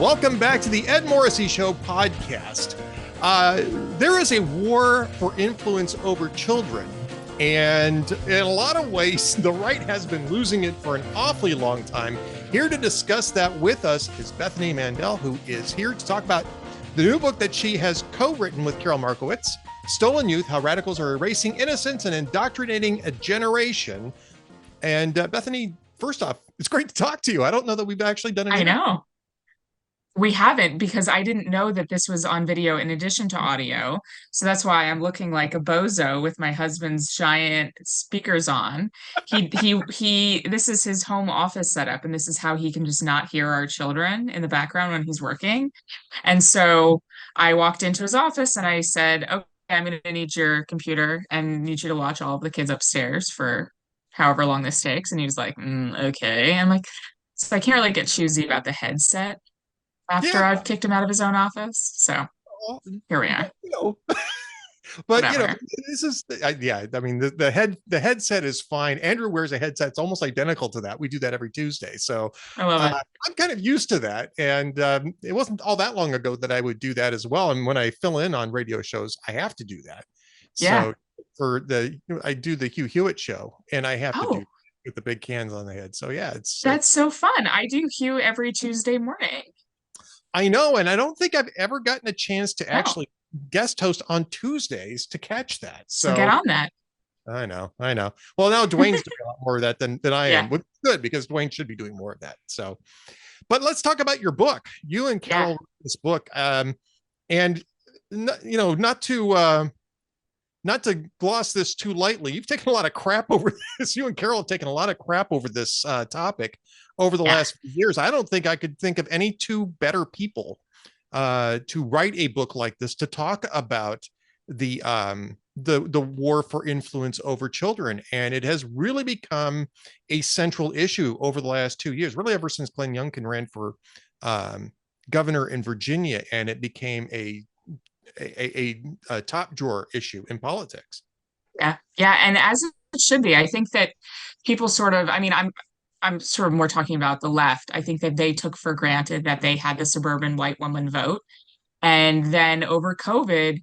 Welcome back to the Ed Morrissey Show podcast. There is a war for influence over children, and in a lot of ways, the right has been losing it for an awfully long time. Here to discuss that with us is Bethany Mandel, who is here to talk about the new book that she has co-written with Karol Markowicz, Stolen Youth, How Radicals Are Erasing Innocence and Indoctrinating a Generation. And Bethany, first off, it's great to talk to you. I don't know that we've actually done it. I know. We haven't, because I didn't know that this was on video in addition to audio. So that's why I'm looking like a bozo with my husband's giant speakers on. This is his home office setup, and this is how he can just not hear our children in the background when he's working. And so I walked into his office and I said, "Okay, I'm going to need your computer and need you to watch all of the kids upstairs for however long this takes." And he was like, "Okay." I'm like, so I can't really get choosy about the headset Yeah. after I've kicked him out of his own office. So Well, here we are. you know, but Whatever. this is yeah. I mean, the headset is fine. Andrew wears a headset. It's almost identical to that. We do that every Tuesday, so I love it. I'm kind of used to that. And it wasn't all that long ago that I would do that as well. And when I fill in on radio shows, I have to do that. Yeah. So I do the Hugh Hewitt show, and I have to do Oh, with the big cans on the head. So yeah, that's so fun. I do Hugh every Tuesday morning. I know, and I don't think I've ever gotten a chance to Oh, actually guest host on Tuesdays to catch that. so get So on that. I know. Well, now Dwayne's doing a lot more of that than I am, Yeah. which is good because Dwayne should be doing more of that. So, but let's talk about your book. You and Yeah. Karol wrote this book, and not to gloss this too lightly, you've taken a lot of crap over this. You and Karol have taken a lot of crap over this topic over the Yeah. last few years. I don't think I could think of any two better people to write a book like this, to talk about the war for influence over children. And it has really become a central issue over the last 2 years, really ever since Glenn Youngkin ran for governor in Virginia, and it became a top drawer issue in politics. Yeah. Yeah. And as it should be, I think that people sort of, I mean, I'm sort of more talking about the left. I think that they took for granted that they had the suburban white woman vote. And then over COVID,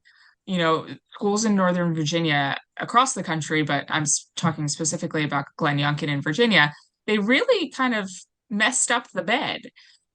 schools in Northern Virginia, across the country, but I'm talking specifically about Glenn Youngkin in Virginia, they really kind of messed up the bed.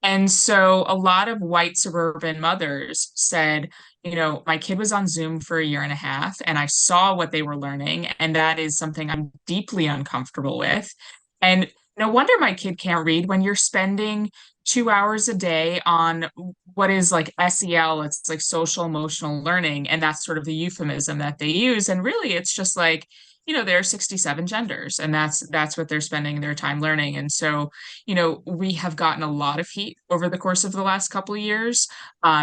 And so a lot of white suburban mothers said, my kid was on Zoom for a year and a half, and I saw what they were learning, and that is something I'm deeply uncomfortable with. And no wonder my kid can't read when you're spending 2 hours a day on what is like SEL, it's like social emotional learning, and that's sort of the euphemism that they use. And really, it's just like, there are 67 genders, and that's what they're spending their time learning. And so, we have gotten a lot of heat over the course of the last couple of years,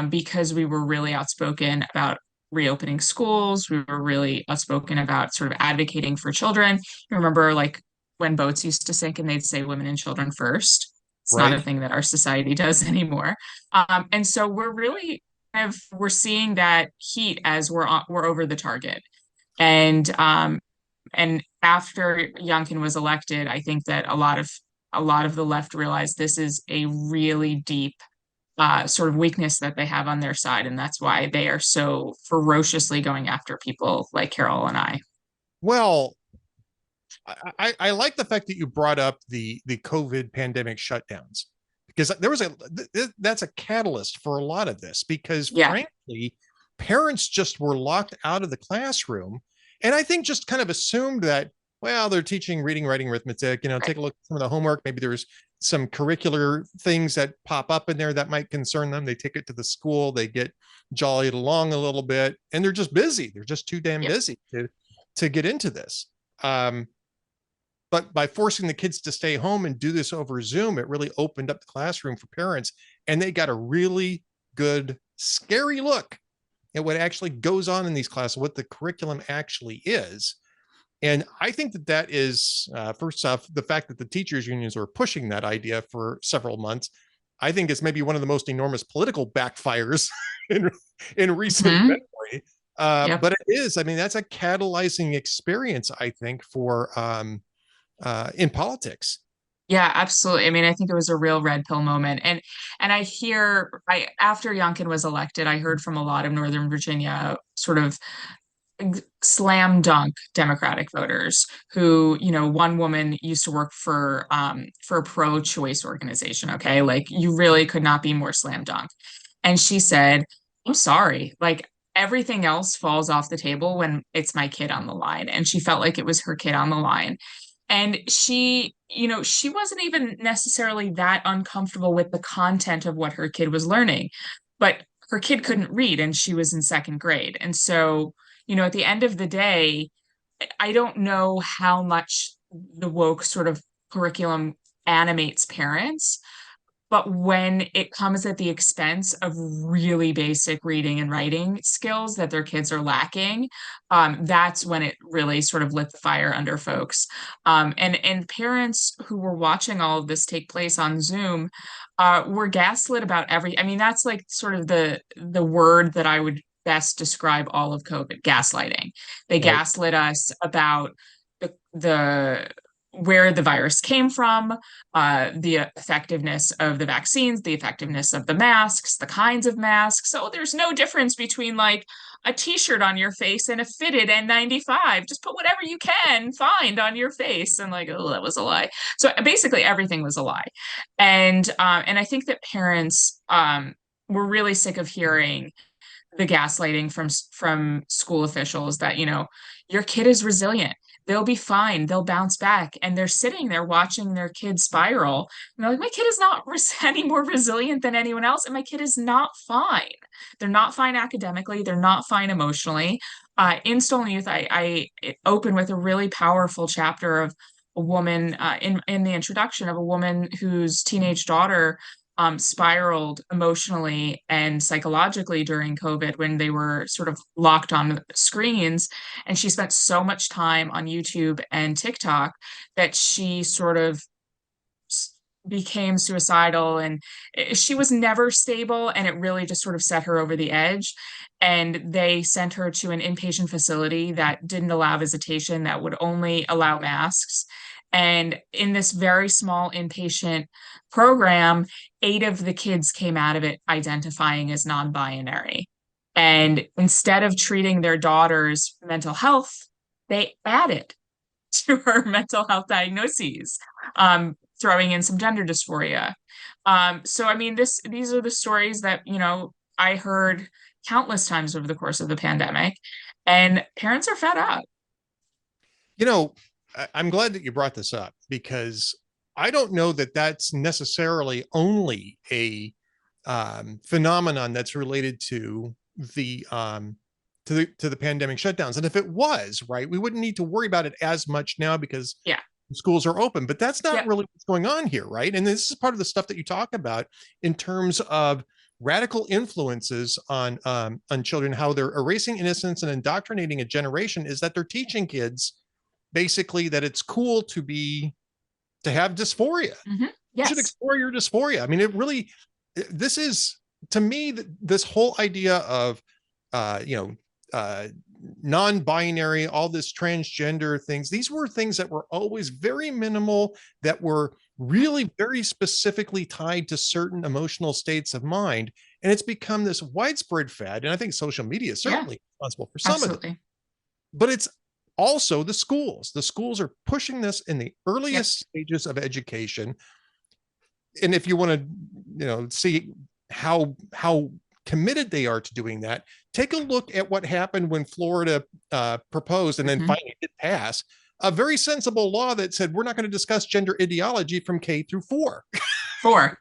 because we were really outspoken about reopening schools. We were really outspoken about sort of advocating for children. You remember, like, when boats used to sink and they'd say women and children first. It's not a Right. thing that our society does anymore. And so we're really we're seeing that heat as we're over the target. And after Youngkin was elected, I think that a lot of the left realized this is a really deep sort of weakness that they have on their side, and that's why they are so ferociously going after people like Karol and I. Well, I like the fact that you brought up the COVID pandemic shutdowns, because that's a catalyst for a lot of this, because Yeah, frankly, parents just were locked out of the classroom. And I think just kind of assumed that, well, they're teaching reading, writing, arithmetic, take a look at some of the homework. Maybe there's some curricular things that pop up in there that might concern them. They take it to the school, they get jollied along a little bit, and they're just busy. They're just too damn yeah, busy to get into this. Um, but by forcing the kids to stay home and do this over Zoom, it really opened up the classroom for parents, and they got a really good, scary look at what actually goes on in these classes, what the curriculum actually is. And I think that is, first off, the fact that the teachers unions were pushing that idea for several months, I think it's maybe one of the most enormous political backfires in recent hmm memory. yep, But it is, I mean, that's a catalyzing experience, I think, for in politics. Yeah, absolutely. I mean, I think it was a real red pill moment. And I after Youngkin was elected, I heard from a lot of Northern Virginia sort of slam dunk Democratic voters who, one woman used to work for a pro-choice organization, okay? Like you really could not be more slam dunk. And she said, I'm sorry, like everything else falls off the table when it's my kid on the line. And she felt like it was her kid on the line. And she wasn't even necessarily that uncomfortable with the content of what her kid was learning, but her kid couldn't read and she was in second grade. And so, at the end of the day, I don't know how much the woke sort of curriculum animates parents, but when it comes at the expense of really basic reading and writing skills that their kids are lacking, that's when it really sort of lit the fire under folks. And parents who were watching all of this take place on Zoom were gaslit about I mean, that's like sort of the word that I would best describe all of COVID, gaslighting. They Right. gaslit us about the where the virus came from, the effectiveness of the vaccines, the effectiveness of the masks, the kinds of masks. So there's no difference between like a t-shirt on your face and a fitted N95. Just put whatever you can find on your face. And like, oh, that was a lie. So basically everything was a lie. And I think that parents were really sick of hearing the gaslighting from school officials that, your kid is resilient. They'll be fine. They'll bounce back. And they're sitting there watching their kid spiral. And they're like, my kid is not any more resilient than anyone else. And my kid is not fine. They're not fine academically. They're not fine emotionally. In Stolen Youth, I open with a really powerful chapter of a woman in the introduction of a woman whose teenage daughter spiraled emotionally and psychologically during COVID when they were sort of locked on screens. And she spent so much time on YouTube and TikTok that she sort of became suicidal, and she was never stable, and it really just sort of set her over the edge. And they sent her to an inpatient facility that didn't allow visitation, that would only allow masks. And in this very small inpatient program, 8 of the kids came out of it identifying as non-binary. And instead of treating their daughter's mental health, they added to her mental health diagnoses, throwing in some gender dysphoria. So I mean, these are the stories that, I heard countless times over the course of the pandemic, and parents are fed up. I'm glad that you brought this up, because I don't know that that's necessarily only a phenomenon that's related to the pandemic shutdowns. And if it was, right, we wouldn't need to worry about it as much now because Yeah. schools are open. But that's not Yeah. really what's going on here, right? And this is part of the stuff that you talk about in terms of radical influences on children, how they're erasing innocence and indoctrinating a generation, is that they're teaching kids basically that it's cool to have dysphoria. Mm-hmm. Yes. You should explore your dysphoria. I mean, this is, to me, this whole idea of, non-binary, all this transgender things, these were things that were always very minimal, that were really very specifically tied to certain emotional states of mind. And it's become this widespread fad. And I think social media is certainly responsible for some of it. But it's also the schools. The schools are pushing this in the earliest stages of education. And if you want to, see how committed they are to doing that, take a look at what happened when Florida proposed and then finally did pass a very sensible law that said we're not going to discuss gender ideology from K through 4.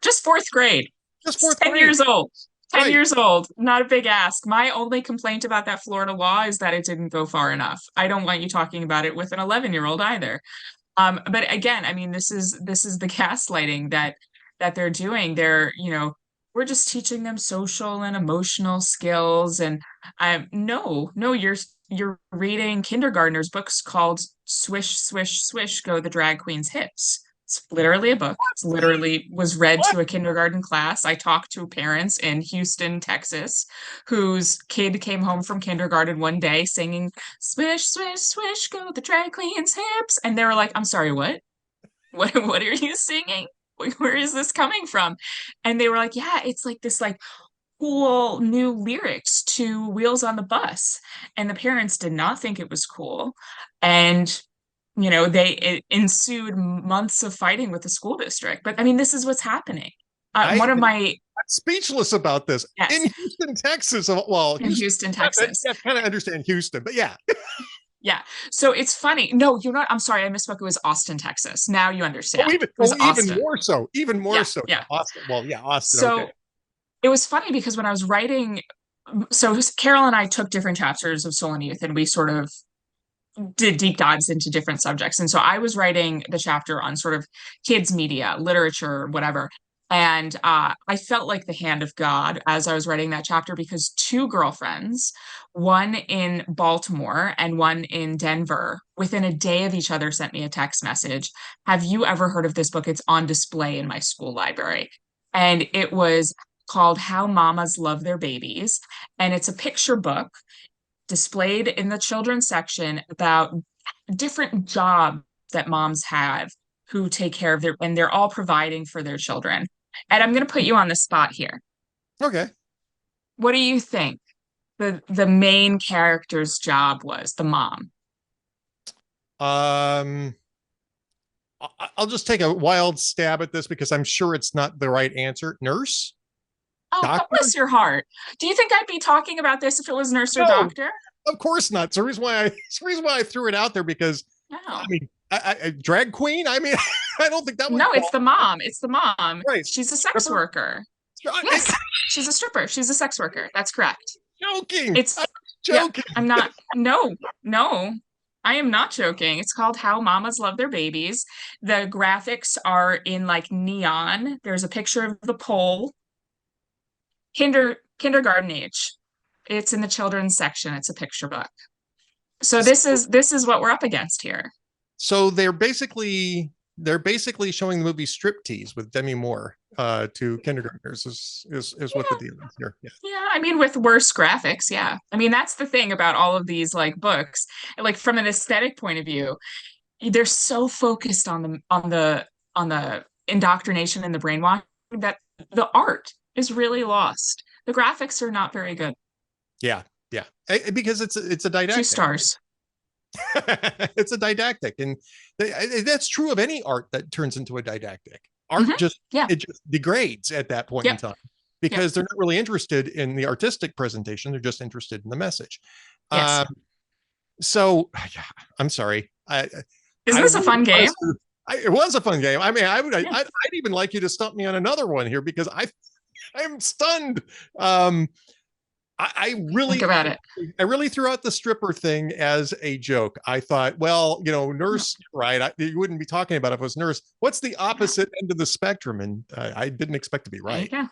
Just fourth grade. Just fourth 10 grade. years old. 10 years old. Not a big ask. My only complaint about that Florida law is that it didn't go far enough. I don't want you talking about it with an 11-year-old either. But again, I mean, this is the gaslighting that they're doing. They're, we're just teaching them social and emotional skills. And no, you're reading kindergartners books called Swish, Swish, Swish, Go the Drag Queen's Hips. It's literally a book. It's literally was read to a kindergarten class. I talked to parents in Houston, Texas, whose kid came home from kindergarten one day singing, swish, swish, swish, go the drag queen's hips. And they were like, I'm sorry, what? what are you singing? Where is this coming from? And they were like, yeah, it's like this like cool new lyrics to Wheels on the Bus. And the parents did not think it was cool. And it ensued months of fighting with the school district. But I mean, this is what's happening. One of my I'm speechless about this. Yes. In Houston, Texas. Well, In Houston, Texas. I kind of understand Houston, but yeah. Yeah. So it's funny. No, you're not. I'm sorry. I misspoke. It was Austin, Texas. Now you understand. Even more so. Even more so. Yeah. Austin. Well, yeah, Austin. So okay. It was funny because when I was writing, so Karol and I took different chapters of Soul and Youth and we sort of did deep dives into different subjects. And so I was writing the chapter on sort of kids media, literature, whatever. And I felt like the hand of God as I was writing that chapter because two girlfriends, one in Baltimore and one in Denver, within a day of each other sent me a text message. Have you ever heard of this book? It's on display in my school library. And it was called How Mamas Love Their Babies. And it's a picture book displayed in the children's section about different jobs that moms have who take care of their, and they're all providing for their children. And I'm going to put you on the spot here. Okay. What do you think the main character's job was, the mom? I'll just take a wild stab at this because I'm sure it's not the right answer. Nurse? Oh, Doctor? bless your heart. Do you think I'd be talking about this if it was nurse or doctor? Of course not. It's the reason why I threw it out there because I mean, I drag queen. I mean, I don't think that was. No, it's the mom. It's the mom. Right. She's a sex worker. Yes, she's a stripper. She's a sex worker. That's correct. Joking. I'm joking. Yeah, I'm not. No, I am not joking. It's called How Mamas Love Their Babies. The graphics are in like neon. There's a picture of the pole. Kindergarten age. It's in the children's section. It's a picture book. So this is what we're up against here. So they're basically showing the movie Striptease with Demi Moore to kindergartners is what the deal is here. Yeah, I mean with worse graphics, yeah. I mean that's the thing about all of these like books. Like from an aesthetic point of view, they're so focused on the indoctrination and the brainwashing that the art is really lost. The graphics are not very good. Yeah. Because it's a didactic. 2 stars. It's a didactic, and that's true of any art that turns into a didactic. Art it just degrades at that point in time because they're not really interested in the artistic presentation. They're just interested in the message. Yes. So I'm sorry. Isn't this a fun game? It was a fun game. I mean, I'd even like you to stump me on another one here because I'm stunned. I really think about it. I really threw out the stripper thing as a joke. I thought, well, nurse, right? You wouldn't be talking about it if it was nurse. What's the opposite end of the spectrum? And I didn't expect to be right. There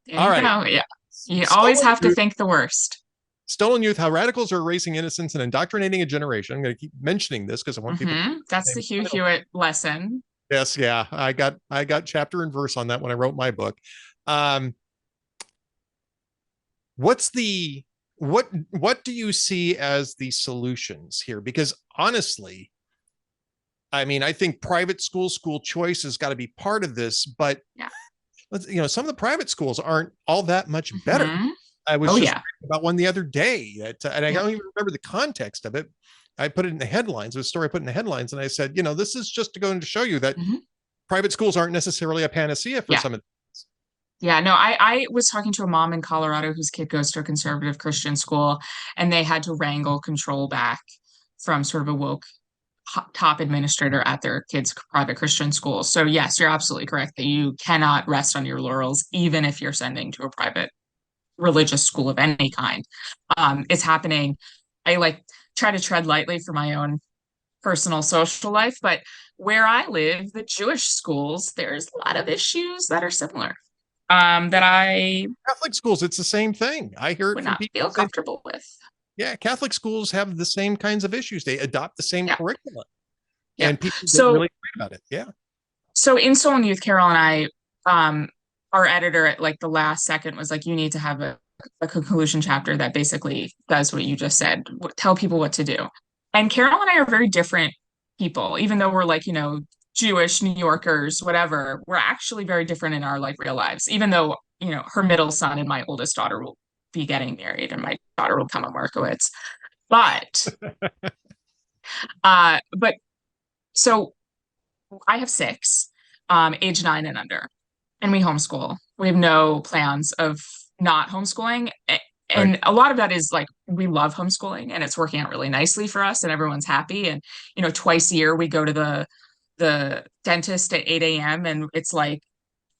you go. Yeah. You always have to think the worst. Stolen Youth, How Radicals Are Erasing Innocence and Indoctrinating a Generation. I'm going to keep mentioning this because I want people to That's the Hugh Hewitt lesson. Yes, yeah. I got chapter and verse on that when I wrote my book. What do you see as the solutions here? Because honestly, I mean, I think private school choice has got to be part of this, but some of the private schools aren't all that much better. I was reading about one the other day and I don't even remember the context of it. I put it in the headlines. It was a story I put in the headlines, and I said, this is just going to show you that private schools aren't necessarily a panacea for some of. Yeah, no, I was talking to a mom in Colorado whose kid goes to a conservative Christian school, and they had to wrangle control back from sort of a woke top administrator at their kid's private Christian school. So yes, you're absolutely correct that you cannot rest on your laurels, even if you're sending to a private religious school of any kind. It's happening. I try to tread lightly for my own personal social life, but where I live, the Jewish schools, there's a lot of issues that are similar. Catholic schools, it's the same thing. I hear it would from not people feel comfortable with. Yeah, Catholic schools have the same kinds of issues. They adopt the same curriculum, and people get really great about it. Yeah. So in Soul and Youth, Karol and I, our editor at the last second was like, "You need to have a conclusion chapter that basically does what you just said. Tell people what to do." And Karol and I are very different people, even though we're Jewish, New Yorkers, whatever, we're actually very different in our like real lives, even though, her middle son and my oldest daughter will be getting married and my daughter will become a Markowitz. But but so I have six, age 9 and under, and we homeschool. We have no plans of not homeschooling. Right. And a lot of that is like we love homeschooling and it's working out really nicely for us and everyone's happy. And, twice a year we go to the dentist at 8 a.m. and it's like,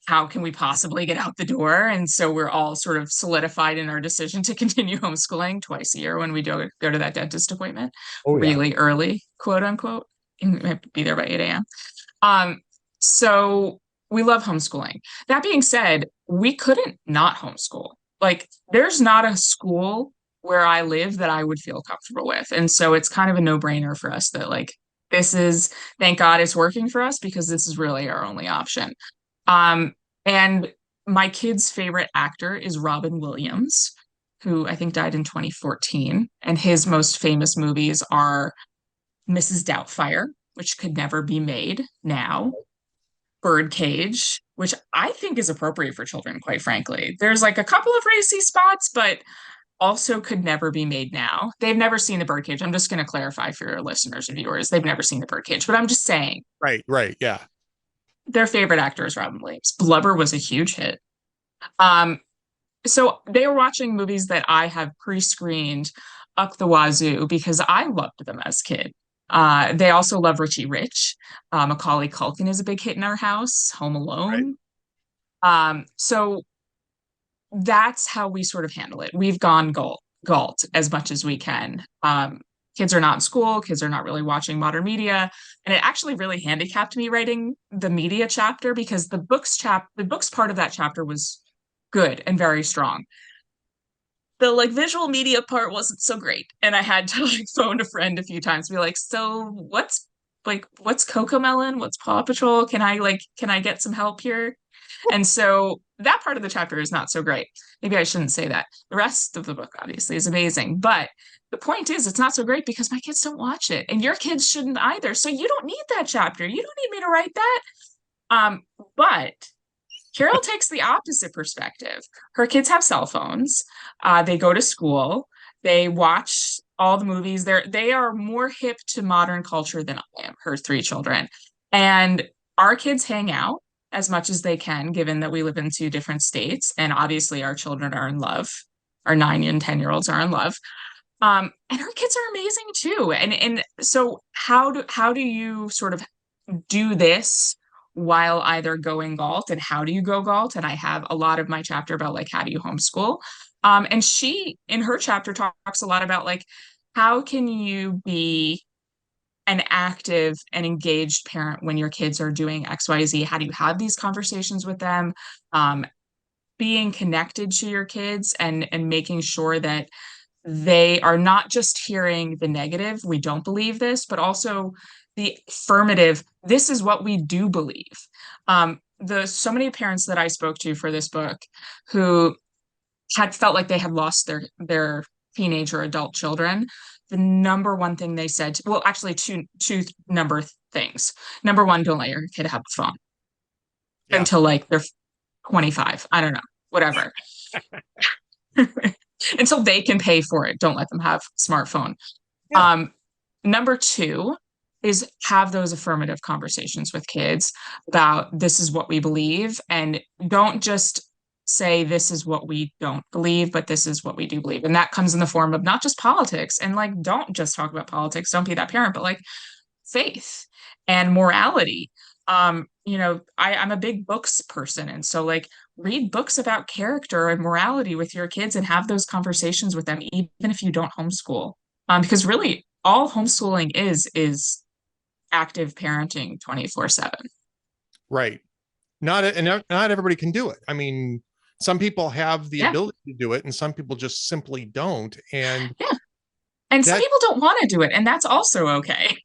how can we possibly get out the door? And so we're all sort of solidified in our decision to continue homeschooling twice a year when we do go to that dentist appointment Oh yeah. really early, quote unquote. And we have to be there by 8 a.m. So we love homeschooling. That being said, we couldn't not homeschool. Like, there's not a school where I live that I would feel comfortable with. And so it's kind of a no-brainer for us that, like, thank God it's working for us because this is really our only option. Um, and my kid's favorite actor is Robin Williams, who I think died in 2014. And his most famous movies are Mrs. Doubtfire, which could never be made now, Birdcage, which I think is appropriate for children, quite frankly. There's like a couple of racy spots, but also could never be made now. They've never seen the Birdcage. I'm just going to clarify for your listeners and viewers. They've never seen the Birdcage, but I'm just saying Right. Right. Yeah. their favorite actor is Robin Williams. Blubber was a huge hit. Um, so they were watching movies that I have pre-screened up the wazoo because I loved them as a kid. They also love Richie Rich. Macaulay Culkin is a big hit in our house. Home Right. Alone. So that's how we sort of handle it. We've gone galt as much as we can. Kids are not in school. Kids are not really watching modern media, and it actually really handicapped me writing the media chapter because the books part of that chapter was good and very strong. The like visual media part wasn't so great, and I had to like phone a friend a few times, be like, "So what's Coco Melon? What's Paw Patrol? Can I get some help here?" And so that part of the chapter is not so great. Maybe I shouldn't say that. The rest of the book obviously is amazing, but the point is it's not so great because my kids don't watch it, and your kids shouldn't either. So you don't need that chapter. You don't need me to write that. But Carol takes the opposite perspective. Her kids have cell phones. They go to school. They watch all the movies. They are more hip to modern culture than I am, her three children. And our kids hang out as much as they can, given that we live in two different states. And obviously our children are in love. Our 9 and 10-year-olds are in love. And our kids are amazing too. And so how do you sort of do this while either going galt, and how do you go galt? And I have a lot of my chapter about like how do you homeschool. And she in her chapter talks a lot about like how can you be an active and engaged parent when your kids are doing XYZ? How do you have these conversations with them? Being connected to your kids and making sure that they are not just hearing the negative, we don't believe this, but also the affirmative, this is what we do believe. The so many parents that I spoke to for this book who had felt like they had lost their teenage or adult children, the number one thing they said, well, actually two number things. Number one, don't let your kid have a phone Yeah. until like they're 25. I don't know, whatever. Until they can pay for it. Don't let them have smartphone. Yeah. Number two is have those affirmative conversations with kids about this is what we believe, and don't just say this is what we don't believe, but this is what we do believe. And that comes in the form of not just politics, and like don't just talk about politics, don't be that parent, but like faith and morality. I'm a big books person, and so like read books about character and morality with your kids and have those conversations with them, even if you don't homeschool. Because really all homeschooling is active parenting 24/7. Right. Not everybody can do it. I mean, some people have the Yeah. ability to do it and some people just simply don't. And Yeah. And some that people don't want to do it, and that's also okay.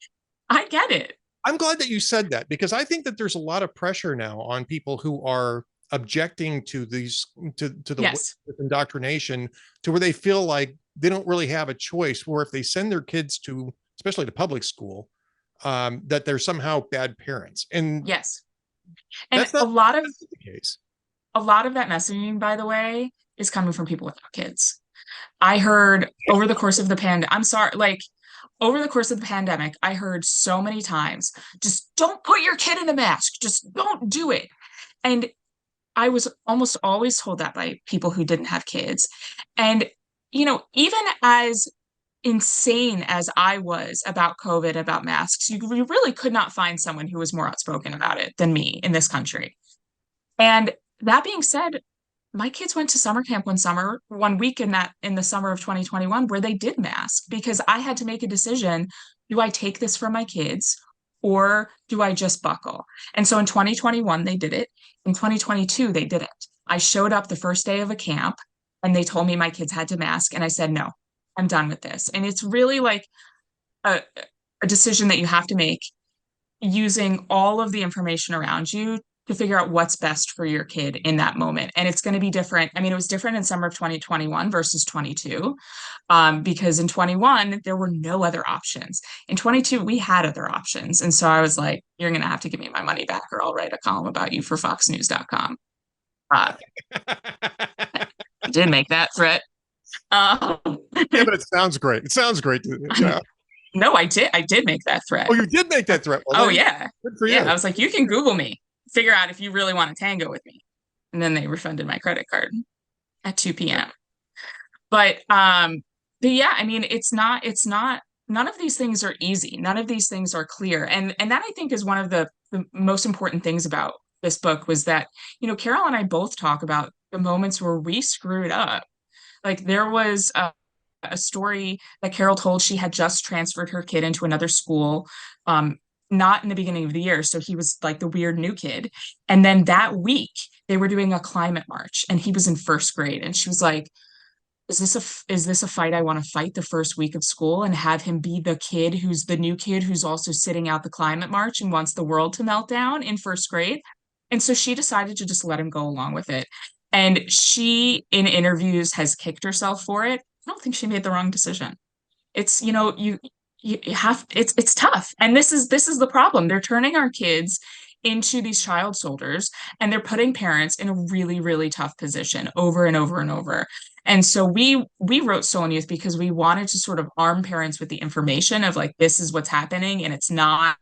I get it. I'm glad that you said that because I think that there's a lot of pressure now on people who are objecting to these to the Yes. indoctrination to where they feel like they don't really have a choice, where if they send their kids to especially to public school, that they're somehow bad parents. And Yes. And that's not that's not the case. a lot of that messaging, by the way, is coming from people without kids. I heard over the course of the I'm sorry, like over the course of the pandemic, I heard so many times, just don't put your kid in a mask, just don't do it. And I was almost always told that by people who didn't have kids. And, even as insane as I was about COVID, about masks, you really could not find someone who was more outspoken about it than me in this country. And that being said, my kids went to summer camp one week in the summer of 2021 where they did mask because I had to make a decision. Do I take this for my kids or do I just buckle? And so in 2021, they did it. In 2022, they didn't. I showed up the first day of a camp and they told me my kids had to mask. And I said, no, I'm done with this. And it's really like a, a decision that you have to make using all of the information around you to figure out what's best for your kid in that moment. And it's going to be different. I mean, it was different in summer of 2021 versus 22, because in 21, there were no other options. In 22, we had other options. And so I was like, you're going to have to give me my money back or I'll write a column about you for foxnews.com. I did make that threat. Yeah, but it sounds great. It sounds great. Yeah. No, I did make that threat. Oh, you did make that threat. Well, yeah. Good for you. I was like, you can Google me, figure out if you really want to tango with me. And then they refunded my credit card at 2 p.m. But yeah, I mean, it's not, none of these things are easy. None of these things are clear. And that I think is one of the most important things about this book was that, Karol and I both talk about the moments where we screwed up. Like there was a story that Karol told. She had just transferred her kid into another school, not in the beginning of the year. So he was like the weird new kid. And then that week they were doing a climate march and he was in first grade. And she was like, is this a fight I want to fight the first week of school and have him be the kid who's the new kid who's also sitting out the climate march and wants the world to melt down in first grade? And so she decided to just let him go along with it. And she, in interviews, has kicked herself for it. I don't think she made the wrong decision. It's, you have, it's tough. And this is the problem. They're turning our kids into these child soldiers and they're putting parents in a really, really tough position over and over and over. And so we wrote Stolen Youth because we wanted to sort of arm parents with the information of like, this is what's happening. And it's not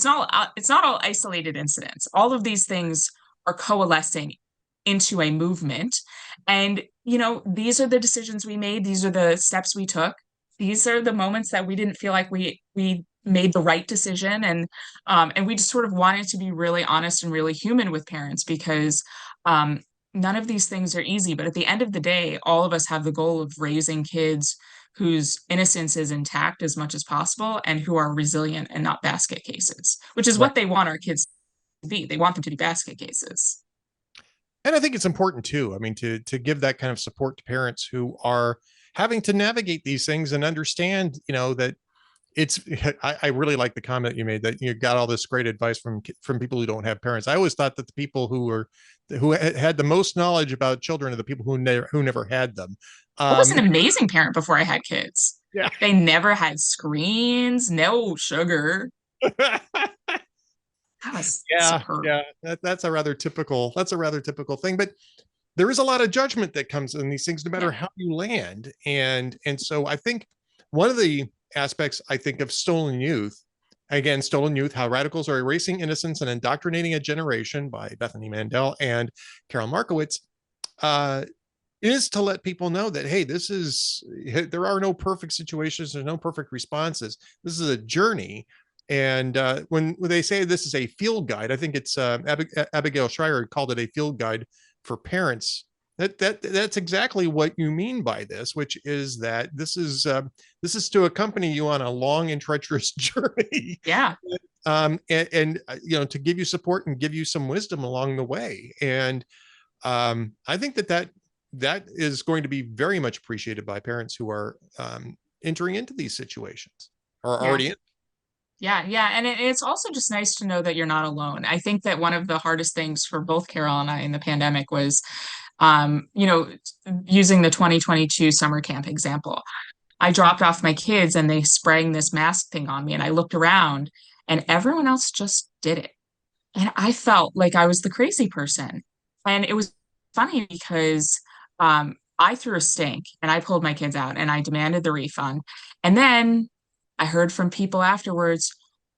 all isolated incidents. All of these things are coalescing into a movement. And, these are the decisions we made. These are the steps we took. These are the moments that we didn't feel like we made the right decision. And we just sort of wanted to be really honest and really human with parents because none of these things are easy. But at the end of the day, all of us have the goal of raising kids whose innocence is intact as much as possible and who are resilient and not basket cases, which is what they want our kids to be. They want them to be basket cases. And I think it's important too. I mean, to give that kind of support to parents who are having to navigate these things and understand, that it's, I really like the comment you made that you got all this great advice from people who don't have parents. I always thought that the people who had the most knowledge about children are the people who never had them. I was an amazing parent before I had kids. Yeah. They never had screens, no sugar. Yeah. That's a rather typical thing, but there is a lot of judgment that comes in these things, no matter how you land. And so I think one of the aspects I think of Stolen Youth, How Radicals Are Erasing Innocence and Indoctrinating a Generation by Bethany Mandel and Karol Markowicz, is to let people know that, hey, there are no perfect situations. There's no perfect responses. This is a journey. And when they say this is a field guide, I think it's Abigail Schreier called it a field guide for parents. That's exactly what you mean by this, which is that this is to accompany you on a long and treacherous journey. Yeah. And to give you support and give you some wisdom along the way. And I think that is going to be very much appreciated by parents who are entering into these situations or already in. Yeah. And it's also just nice to know that you're not alone. I think that one of the hardest things for both Karol and I in the pandemic was, using the 2022 summer camp example. I dropped off my kids and they sprang this mask thing on me, and I looked around and everyone else just did it. And I felt like I was the crazy person. And it was funny because I threw a stink and I pulled my kids out and I demanded the refund. And then I heard from people afterwards,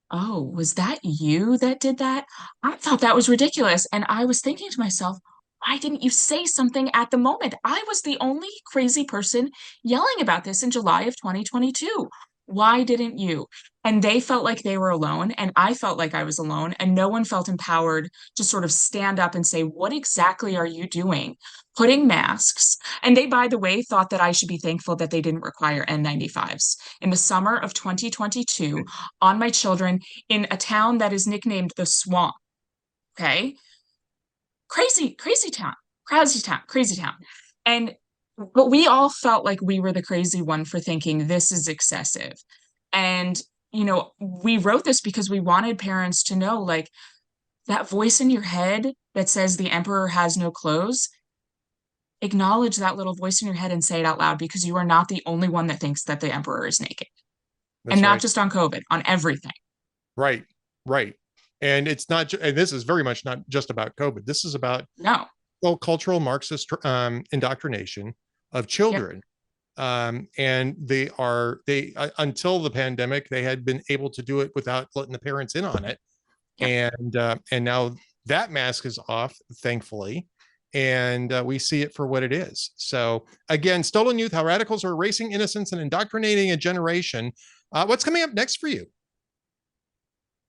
oh, was that you that did that? I thought that was ridiculous. And I was thinking to myself, why didn't you say something at the moment? I was the only crazy person yelling about this in July of 2022. Why didn't you? And they felt like they were alone, and I felt like I was alone, and no one felt empowered to sort of stand up and say, what exactly are you doing? Putting masks. And they, by the way, thought that I should be thankful that they didn't require N95s. In the summer of 2022, on my children in a town that is nicknamed the Swamp. Okay. Crazy, crazy town, crazy town, crazy town. And but we all felt like we were the crazy one for thinking this is excessive. And, we wrote this because we wanted parents to know, like, that voice in your head that says the emperor has no clothes, acknowledge that little voice in your head and say it out loud, because you are not the only one that thinks that the emperor is naked. That's and not right. just on COVID, on everything. Right, right. And it's not, and this is very much not just about COVID. This is about cultural Marxist indoctrination of children. Yep. And they until the pandemic, they had been able to do it without letting the parents in on it. Yep. And now that mask is off, thankfully. And we see it for what it is. So again, Stolen Youth, How Radicals Are Erasing Innocence and Indoctrinating a Generation. What's coming up next for you?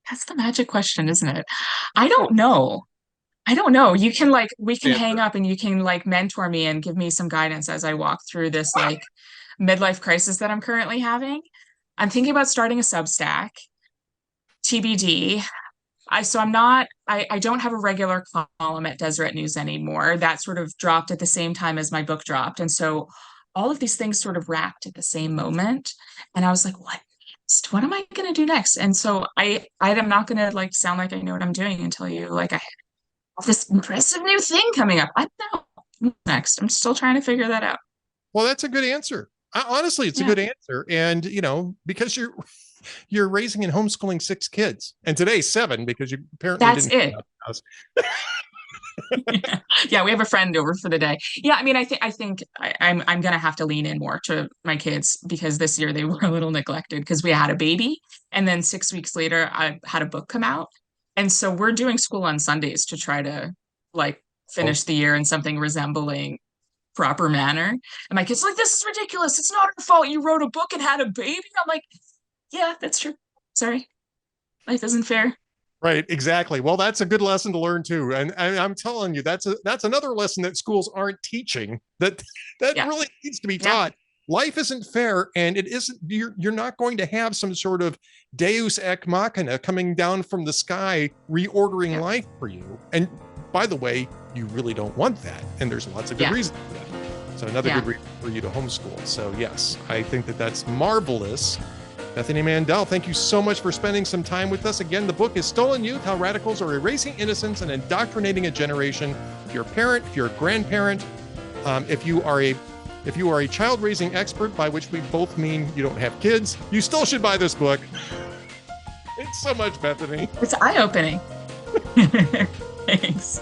That's the magic question, isn't it? I don't know. You can we can hang up and you can mentor me and give me some guidance as I walk through this midlife crisis that I'm currently having. I'm thinking about starting a Substack, TBD. I don't have a regular column at Deseret News anymore. That sort of dropped at the same time as my book dropped. And so all of these things sort of wrapped at the same moment. And I was like, what am I going to do next? And so I'm not going to sound like I know what I'm doing and tell you I have this impressive new thing coming up. I don't know next. I'm still trying to figure that out. Well, that's a good answer. Honestly, it's a good answer. And, because you're raising and homeschooling 6 kids, and today 7, because you apparently that's it. Yeah, we have a friend over for the day. Yeah, I mean, I think I'm going to have to lean in more to my kids, because this year they were a little neglected because we had a baby, and then 6 weeks later I had a book come out, and so we're doing school on Sundays to try to finish the year in something resembling proper manner. And my kids are like, this is ridiculous. It's not our fault. You wrote a book and had a baby. I'm like, yeah, that's true. Sorry, life isn't fair. Right, exactly. Well, that's a good lesson to learn too, and I'm telling you, that's another lesson that schools aren't teaching. That really needs to be taught. Life isn't fair, and it isn't. You're not going to have some sort of Deus ex machina coming down from the sky reordering life for you. And by the way, you really don't want that, and there's lots of good reasons for that. So another good reason for you to homeschool. So yes, I think that's marvelous. Bethany Mandel, thank you so much for spending some time with us. Again, the book is Stolen Youth, How Radicals Are Erasing Innocence and Indoctrinating a Generation. If you're a parent, if you're a grandparent, if you are a child raising expert, by which we both mean you don't have kids, you still should buy this book. It's so much, Bethany. It's eye-opening. Thanks.